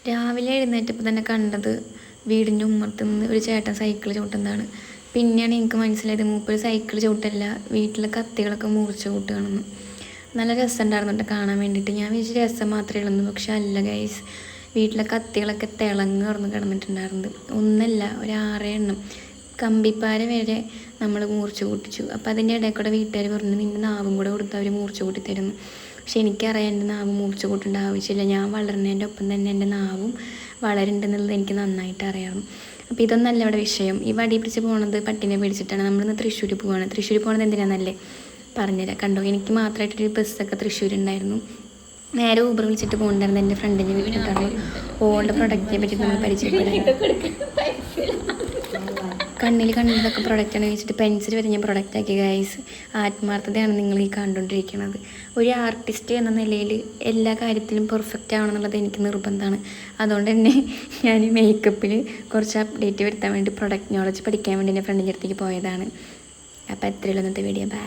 രാവിലെ എഴുന്നേറ്റപ്പോൾ തന്നെ കണ്ടത് വീടിൻ്റെ ഉമ്മറത്ത് നിന്ന് ഒരു ചേട്ടൻ സൈക്കിൾ ചവിട്ടുന്നതാണ്. പിന്നെയാണ് എനിക്ക് മനസ്സിലായത് മൂപ്പര് സൈക്കിൾ ചവിട്ടല്ല, വീട്ടിലെ കത്തികളൊക്കെ മുറിച്ച് കൂട്ടുകയാണെന്ന്. നല്ല രസമുണ്ടായിരുന്നു കേട്ടോ കാണാൻ വേണ്ടിയിട്ട്. ഞാൻ വിചാരിച്ച രസം മാത്രമേ ഉള്ളൂ, പക്ഷെ അല്ല ഗൈസ്, വീട്ടിലെ കത്തികളൊക്കെ തിളങ്ങി തുറന്ന് കിടന്നിട്ടുണ്ടായിരുന്നത്. ഒന്നല്ല, ഒരു 6 എണ്ണം കമ്പിപ്പാര വരെ നമ്മൾ മുറിച്ച് കൂട്ടിച്ചു. അപ്പോൾ അതിൻ്റെ ഇടയിൽ കൂടെ വീട്ടുകാർ പറഞ്ഞു നിൻ്റെ നാവും കൂടെ കൊടുത്ത് അവർ മുറിച്ച് കൂട്ടി തരുന്നു. പക്ഷെ എനിക്കറിയാം എൻ്റെ നാവ് മുറിച്ച് കൂട്ടേണ്ട ആവശ്യമില്ല, ഞാൻ വളരുന്നതിൻ്റെ ഒപ്പം തന്നെ എൻ്റെ നാവും വളരുന്നുണ്ടെന്നുള്ളത് എനിക്ക് നന്നായിട്ട് അറിയാം. അപ്പോൾ ഇതൊന്നല്ല ഇവിടെ വിഷയം. ഈ വടി പിടിച്ച് പോകുന്നത് പട്ടിനെ പിടിച്ചിട്ടാണ്. നമ്മളിന്ന് തൃശ്ശൂർ പോവാണ്. തൃശ്ശൂർ പോകുന്നത് എന്തിനാണെന്നല്ലേ പറഞ്ഞുതരാം. കണ്ടോ, എനിക്ക് മാത്രമായിട്ടൊരു ബസ്സൊക്കെ തൃശ്ശൂരുണ്ടായിരുന്നു. നേരെ ഊബർ വിളിച്ചിട്ട് പോകുന്നുണ്ടായിരുന്നു എൻ്റെ ഫ്രണ്ടിൻ്റെ വീട്ടിലാണ്. ഓളുടെ പ്രൊഡക്റ്റിനെ പറ്റി നമ്മൾ പരിചയപ്പെടാം. കണ്ണിൽ കണ്ടതൊക്കെ പ്രൊഡക്റ്റാണ് വെച്ചിട്ട് പെൻസിൽ വരെ ഞാൻ പ്രൊഡക്റ്റാക്കി ഗൈസ്. ആത്മാർത്ഥതയാണ് നിങ്ങൾ ഈ കണ്ടുകൊണ്ടിരിക്കുന്നത്. ഒരു ആർട്ടിസ്റ്റ് എന്ന നിലയിൽ എല്ലാ കാര്യത്തിലും പെർഫെക്റ്റ് ആവണമെന്നുള്ളത് എനിക്ക് നിർബന്ധമാണ്. അതുകൊണ്ട് തന്നെ ഞാൻ മേക്കപ്പിൽ കുറച്ച് അപ്ഡേറ്റ് വരുത്താൻ വേണ്ടി പ്രൊഡക്റ്റ് നോളജ് പഠിക്കാൻ വേണ്ടി എൻ്റെ ഫ്രണ്ടിൻ്റെ അടുത്തേക്ക് പോയതാണ്. അപ്പോൾ എത്രയുള്ള ഇന്നത്തെ വീഡിയോ. ബൈ.